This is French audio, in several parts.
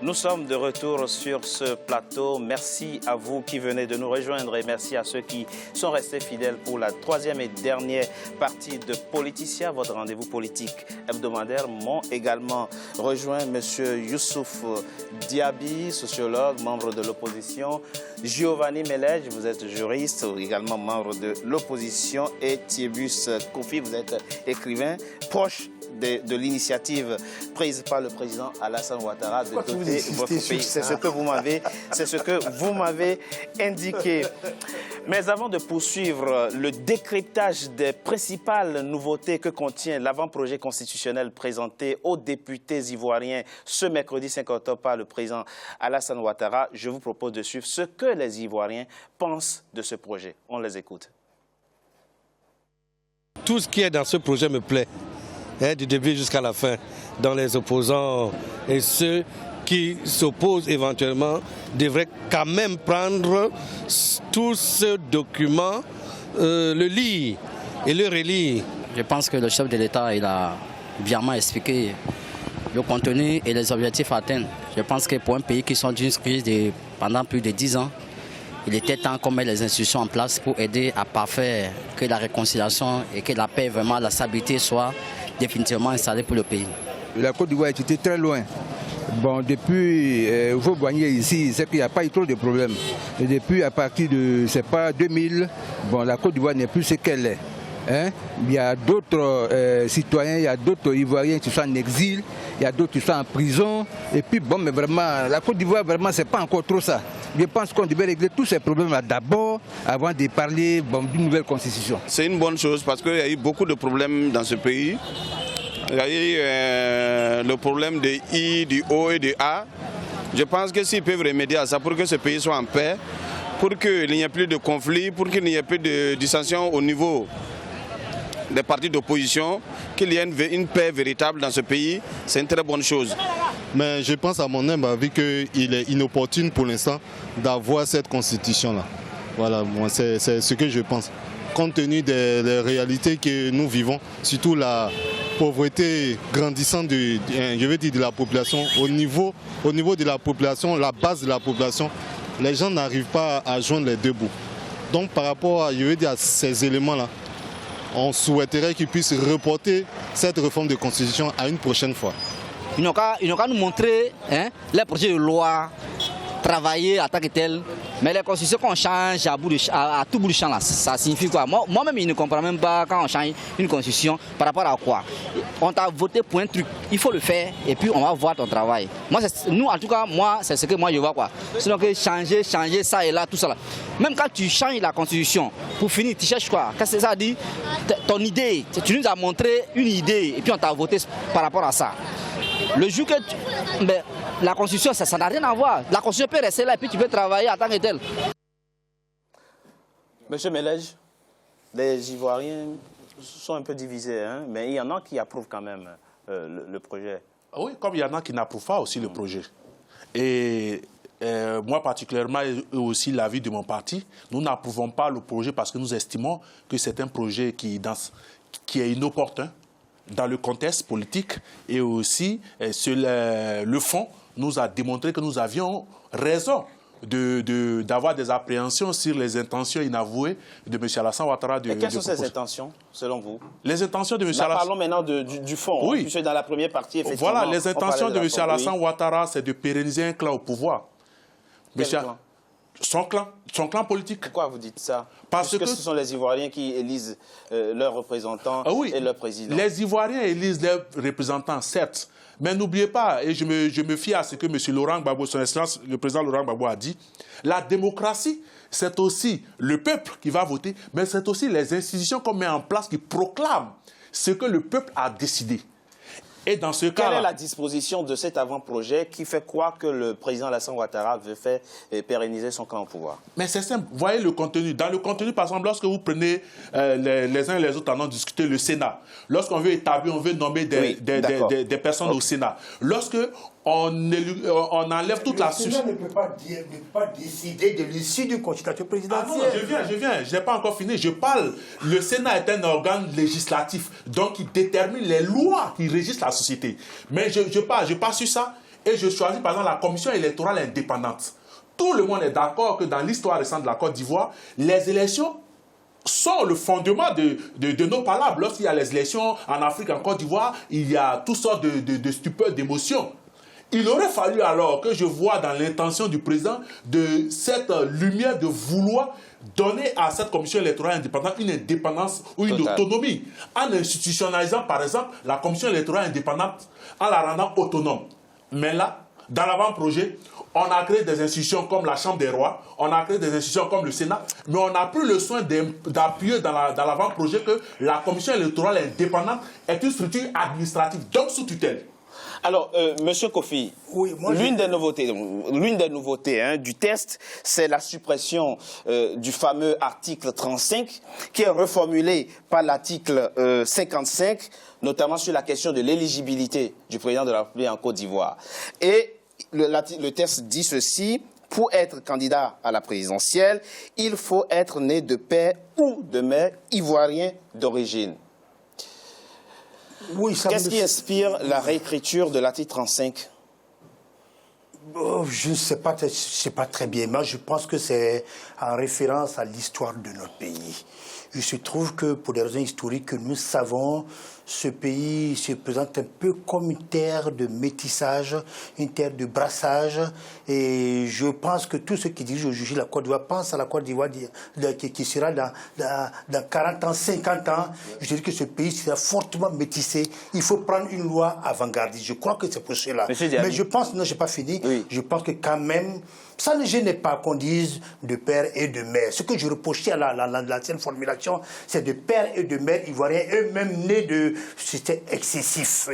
Nous sommes de retour sur ce plateau. Merci à vous qui venez de nous rejoindre et merci à ceux qui sont restés fidèles pour la troisième et dernière partie de Politicien, votre rendez-vous politique hebdomadaire. M'ont également rejoint M. Youssouf Diaby, sociologue, membre de l'opposition, Giovanni Melej, vous êtes juriste, également membre de l'opposition, et Thiebus Kofi, vous êtes écrivain, proche de l'initiative prise par le président Alassane Ouattara de doter votre pays. C'est ce que vous m'avez indiqué. Mais avant de poursuivre le décryptage des principales nouveautés que contient l'avant-projet constitutionnel présenté aux députés ivoiriens ce mercredi 5 octobre par le président Alassane Ouattara, je vous propose de suivre ce que les Ivoiriens pensent de ce projet. On les écoute. Tout ce qui est dans ce projet me plaît. Du début jusqu'à la fin, dans les opposants et ceux qui s'opposent éventuellement devraient quand même prendre tout ce document, le lire et le relire. Je pense que le chef de l'État il a bien expliqué le contenu et les objectifs atteints. Je pense que pour un pays qui sont d'une crise pendant plus de 10 ans, il était temps qu'on mette les institutions en place pour aider à parfaire que la réconciliation et que la paix, vraiment la stabilité soit définitivement installée pour le pays. La Côte d'Ivoire était très loin. Bon, depuis Vauboigné ici, c'est qu'il n'y a pas eu trop de problèmes. Et depuis, à partir de, c'est pas 2000, bon, la Côte d'Ivoire n'est plus ce qu'elle est. Il y a d'autres citoyens, il y a d'autres Ivoiriens qui sont en exil, il y a d'autres qui sont en prison. Et puis, bon, mais vraiment, la Côte d'Ivoire, vraiment, c'est pas encore trop ça. Je pense qu'on devait régler tous ces problèmes-là d'abord, avant de parler d'une nouvelle constitution. C'est une bonne chose parce qu'il y a eu beaucoup de problèmes dans ce pays. Il y a eu le problème des I, du O et du A. Je pense que s'ils peuvent remédier à ça pour que ce pays soit en paix, pour qu'il n'y ait plus de conflits, pour qu'il n'y ait plus de dissensions au niveau des partis d'opposition, qu'il y ait une paix véritable dans ce pays, c'est une très bonne chose. Mais je pense à mon humble avis qu'il est inopportun pour l'instant d'avoir cette constitution-là. Voilà, moi c'est ce que je pense. Compte tenu des réalités que nous vivons, surtout la pauvreté grandissante de la population, au niveau de la population, la base de la population, les gens n'arrivent pas à joindre les deux bouts. Donc par rapport à ces éléments-là, on souhaiterait qu'ils puissent reporter cette réforme de constitution à une prochaine fois. Ils n'ont qu'à nous montrer les projets de loi, travailler en tant que tel. Mais les constitutions qu'on change à tout bout de champ, là, ça signifie quoi? Moi-même, je ne comprends même pas quand on change une constitution par rapport à quoi. On t'a voté pour un truc, il faut le faire et puis on va voir ton travail. Nous, en tout cas, moi, c'est ce que moi je vois quoi. Sinon que changer ça et là, tout ça là. Même quand tu changes la constitution, pour finir, tu cherches quoi? Qu'est-ce que ça dit? Ton idée, tu nous as montré une idée et puis on t'a voté par rapport à ça. Le jour que la Constitution, ça n'a rien à voir. La Constitution peut rester là et puis tu peux travailler en tant que tel. Monsieur Melej, les Ivoiriens sont un peu divisés, mais il y en a qui approuvent quand même le projet. Oui, comme il y en a qui n'approuvent pas aussi le projet. Et moi particulièrement, et aussi l'avis de mon parti, nous n'approuvons pas le projet parce que nous estimons que c'est un projet qui est inopportun dans le contexte politique et aussi sur le fond, nous a démontré que nous avions raison d'avoir des appréhensions sur les intentions inavouées de M. Alassane Ouattara. Et quelles sont ces intentions, selon vous? Les intentions de M. Alassane... Parlons maintenant du fond, oui. Puisque dans la première partie, effectivement... Voilà, les intentions de M. Alassane Ouattara, c'est de pérenniser un clan au pouvoir. Clan? Son clan politique. Pourquoi vous dites ça? Parce que ce sont les Ivoiriens qui élisent leurs représentants et leurs présidents. Les Ivoiriens élisent leurs représentants, certes. Mais n'oubliez pas, et je me fie à ce que M. Laurent Gbagbo, son Excellence, le président Laurent Gbagbo a dit, la démocratie, c'est aussi le peuple qui va voter, mais c'est aussi les institutions qu'on met en place qui proclament ce que le peuple a décidé. Et dans ce cas-là... Quelle est la disposition de cet avant-projet qui fait croire que le président Alassane Ouattara veut faire pérenniser son camp au pouvoir? Mais c'est simple. Vous voyez le contenu. Dans le contenu, par exemple, lorsque vous prenez les uns et les autres en ont discuté le Sénat, lorsqu'on veut établir, on veut nommer des personnes au Sénat, lorsque on enlève toute la... Le Sénat ne peut pas décider de l'issue du consultation présidentielle. Ah non, je viens. Je n'ai pas encore fini. Je parle. Le Sénat est un organe législatif, donc il détermine les lois qui régissent la société. Mais je pars sur ça. et je choisis par exemple la commission électorale indépendante. Tout le monde est d'accord que dans l'histoire récente de la Côte d'Ivoire, les élections sont le fondement de nos palabres. Lorsqu'il y a les élections en Afrique, en Côte d'Ivoire, il y a toutes sortes de stupeurs, d'émotions. Il aurait fallu alors que je vois dans l'intention du président de cette lumière de vouloir donner à cette commission électorale indépendante une indépendance ou une autonomie, en institutionnalisant par exemple la commission électorale indépendante, en la rendant autonome. Mais là, dans l'avant-projet, on a créé des institutions comme la Chambre des rois, on a créé des institutions comme le Sénat, mais on n'a plus le soin d'appuyer dans l'avant-projet que la commission électorale indépendante est une structure administrative, donc sous tutelle. Alors, Monsieur Kofi, oui, l'une des nouveautés du test, c'est la suppression du fameux article 35 qui est reformulé par l'article 55, notamment sur la question de l'éligibilité du président de la République en Côte d'Ivoire. Et le test dit ceci: pour être candidat à la présidentielle, il faut être né de père ou de mère ivoirien d'origine. Oui, qu'est-ce qui inspire la réécriture de l'article 35? Je ne sais pas très bien, mais je pense que c'est en référence à l'histoire de notre pays. Il se trouve que pour des raisons historiques que nous savons, ce pays se présente un peu comme une terre de métissage, une terre de brassage. Et je pense que tous ceux qui dirigent aujourd'hui la Côte d'Ivoire pensent à la Côte d'Ivoire qui sera dans 40 ans, 50 ans. Je dirais que ce pays sera fortement métissé. Il faut prendre une loi avant-gardiste. Je crois que c'est pour cela. Mais je pense, non, je n'ai pas fini, oui. Je pense que quand même, ça ne gêne pas qu'on dise de père et de mère. Ce que je reprochais à l'ancienne formulation, c'est de père et de mère ivoiriens, eux-mêmes nés de... C'était excessif.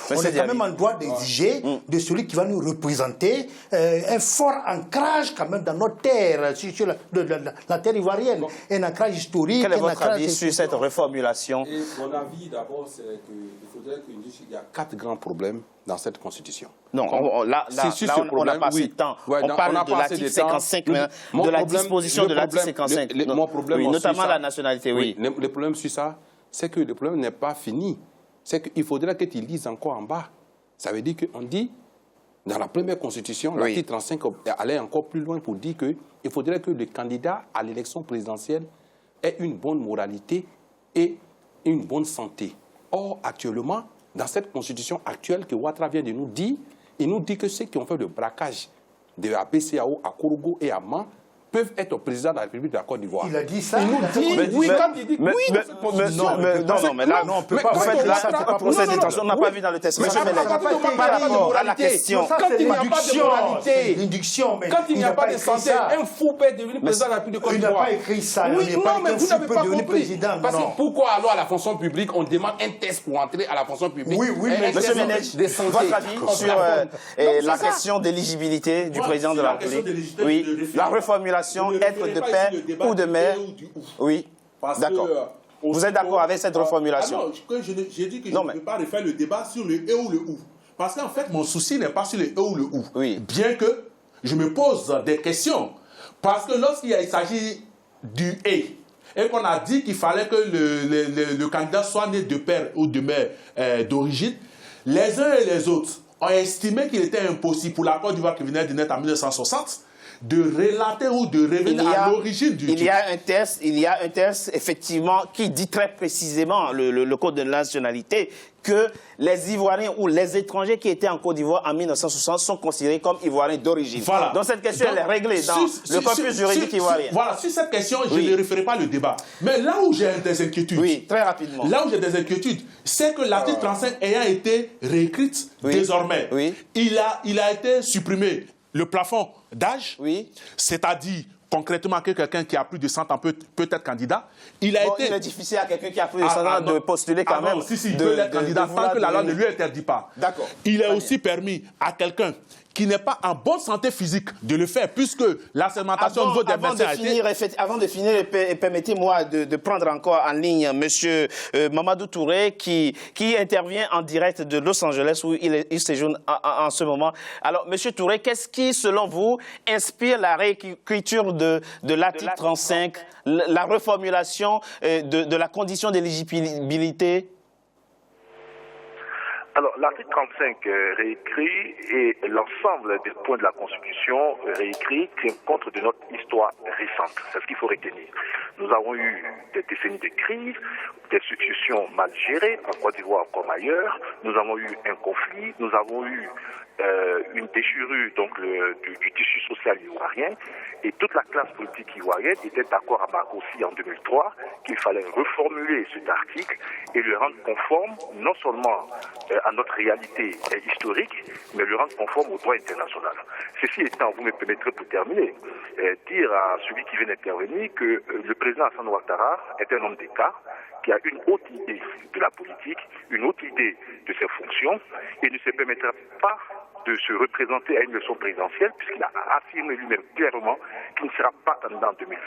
On est quand même en droit d'exiger de celui qui va nous représenter un fort ancrage quand même dans notre terre, sur la terre ivoirienne. Bon. Un ancrage historique. Quel est votre avis sur cette reformulation? Et mon avis d'abord, c'est qu'il faudrait qu'il y a 4 grands problèmes dans cette constitution. Non, on n'a pas assez de temps. Ouais, on parle de l'article 55, de la disposition de l'article 55. Mon problème notamment la nationalité, oui. Le problème sur ça, c'est que le problème n'est pas fini. C'est qu'il faudrait que tu lises encore en bas. Ça veut dire qu'on dit, dans la première constitution, l'article 35 allait encore plus loin pour dire qu'il faudrait que le candidat à l'élection présidentielle ait une bonne moralité et une bonne santé. Or, actuellement, dans cette constitution actuelle que Ouattara vient de nous dire, il nous dit que ceux qui ont fait le braquage de la BCAO à Kourougou et à Man peuvent être président de la République de la Côte d'Ivoire. Il a dit ça. Il nous dit, oui, quand il dit oui, non, mais là, on ne peut pas. Pour cette intention, on n'a pas vu dans le test. Monsieur Mélène, par rapport à la question. Quand il n'y a pas de moralité, quand il n'y a pas de santé, un fou peut devenir président de la République de Côte d'Ivoire. Il n'a pas écrit ça. Oui, non, mais vous n'avez pas compris. Parce que pourquoi alors à la fonction publique, on demande un test pour entrer à la fonction publique? Oui, mais Monsieur Mélène, votre avis sur la question d'éligibilité du président de la République? Oui, la reformulation. Être de père ou de mère. Oui, d'accord. Vous êtes d'accord avec cette reformulation? Non, j'ai dit que je ne peux pas refaire le débat sur le et ou le ou. Parce qu'en fait, mon souci n'est pas sur le et ou le ou. Oui. Bien que je me pose des questions. Parce que lorsqu'il s'agit du et qu'on a dit qu'il fallait que le candidat soit né de père ou de mère d'origine, les uns et les autres ont estimé qu'il était impossible pour la Côte d'Ivoire qui venait de naître en 1960 de relater ou de revenir à l'origine du... Il y a un test, effectivement, qui dit très précisément, le code de la nationalité, que les Ivoiriens ou les étrangers qui étaient en Côte d'Ivoire en 1960 sont considérés comme Ivoiriens d'origine. Voilà. Donc cette question, elle est réglée dans le corpus juridique ivoirien. Voilà, sur cette question, je ne referai pas le débat. Mais là où j'ai des inquiétudes... Oui, très rapidement. Là où j'ai des inquiétudes, c'est que l'article 35 ayant été réécrite désormais, il a été supprimé. Le plafond d'âge, c'est-à-dire concrètement que quelqu'un qui a plus de 100 ans peut être candidat. Il est difficile à quelqu'un qui a plus de 100 ans de postuler quand même. Si, il peut être candidat tant que la loi ne lui interdit pas. D'accord. Il est aussi permis à quelqu'un qui n'est pas en bonne santé physique de le faire, puisque la segmentation au niveau des médecins a été... Avant de finir, permettez-moi de prendre encore en ligne M. Mamadou Touré, qui intervient en direct de Los Angeles, où il séjourne en ce moment. Alors, M. Touré, qu'est-ce qui, selon vous, inspire la réécriture de l'article 35, la reformulation de la condition d'éligibilité? Alors, l'article 35 réécrit et l'ensemble des points de la Constitution réécrit tient compte de notre histoire récente. C'est ce qu'il faut retenir. Nous avons eu des décennies de crise, des situations mal gérées en Côte d'Ivoire comme ailleurs. Nous avons eu un conflit, nous avons eu une déchirure donc du tissu social ivoirien, et toute la classe politique ivoirienne était d'accord à Marcoussi en 2003 qu'il fallait reformuler cet article et le rendre conforme non seulement à notre réalité historique, mais le rendre conforme au droit international. Ceci étant, vous me permettrez pour terminer, dire à celui qui vient d'intervenir que le président Alassane Ouattara est un homme d'État qui a une haute idée de la politique, une haute idée de ses fonctions, et ne se permettra pas de se représenter à une leçon présidentielle, puisqu'il a affirmé lui-même clairement qu'il ne sera pas candidat en 2020.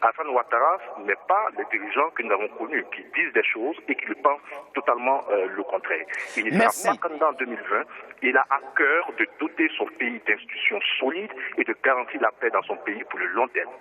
Alassane Ouattara n'est pas le dirigeant que nous avons connu, qui disent des choses et qui le pensent totalement le contraire. Il ne sera pas candidat en 2020. Il a à cœur de doter son pays d'institutions solides et de garantir la paix dans son pays pour le long terme.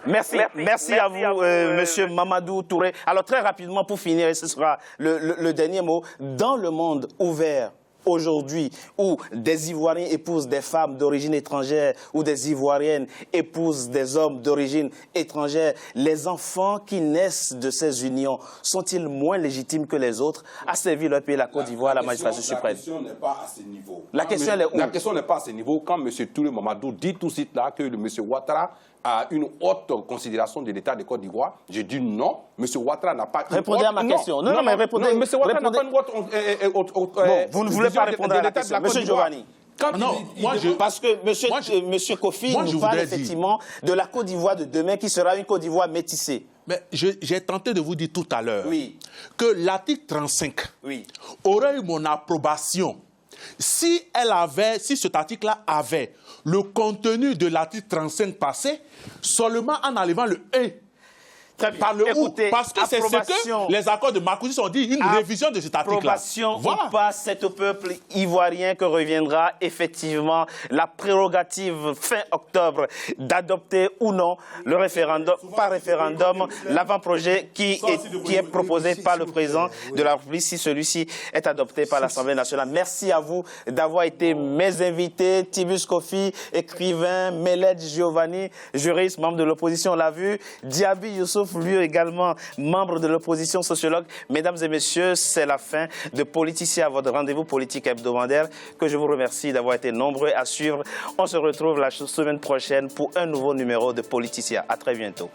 Merci à vous, Monsieur Mamadou Touré. Alors très rapidement pour finir, et ce sera le dernier mot, dans le monde ouvert aujourd'hui, où des Ivoiriens épousent des femmes d'origine étrangère, ou des Ivoiriennes épousent des hommes d'origine étrangère, les enfants qui naissent de ces unions sont-ils moins légitimes que les autres à servir leur pays, la Côte d'Ivoire, la magistrature suprême? La question n'est pas à ce niveau. La question, elle est où? La question n'est pas à ce niveau. Quand M. Touré Mamadou dit tout de suite là que M. Ouattara a une haute considération de l'État de Côte d'Ivoire, je dis non. M. Ouattara n'a pas... Répondez à ma question. Non, mais répondez. M. Ouattara n'a pas une haute... Bon, vous ne voulez pas répondre à la question. M. Giovanni. Parce que M. Kofi nous parle effectivement de la Côte d'Ivoire de demain qui sera une Côte d'Ivoire métissée. Mais j'ai tenté de vous dire tout à l'heure que l'article 35 aurait eu mon approbation si cet article-là avait le contenu de l'article 35 passé, seulement en enlevant le « et ». Par le écoutez, parce que c'est ce que les accords de Marcoussis ont dit, une révision de cet article-là. Approbation ou pas, c'est au peuple ivoirien que reviendra effectivement la prérogative fin octobre d'adopter ou non le référendum, par référendum, l'avant-projet qui est proposé par le président de la République si celui-ci est adopté par l'Assemblée nationale. Merci à vous d'avoir été mes invités. Tibus Kofi, écrivain, Meled Giovanni, juriste, membre de l'opposition, on l'a vu, Diaby Youssouf, lui également membre de l'opposition, sociologue. Mesdames et messieurs, c'est la fin de Politicien, votre rendez-vous politique hebdomadaire, que je vous remercie d'avoir été nombreux à suivre. On se retrouve la semaine prochaine pour un nouveau numéro de Politicien. À très bientôt.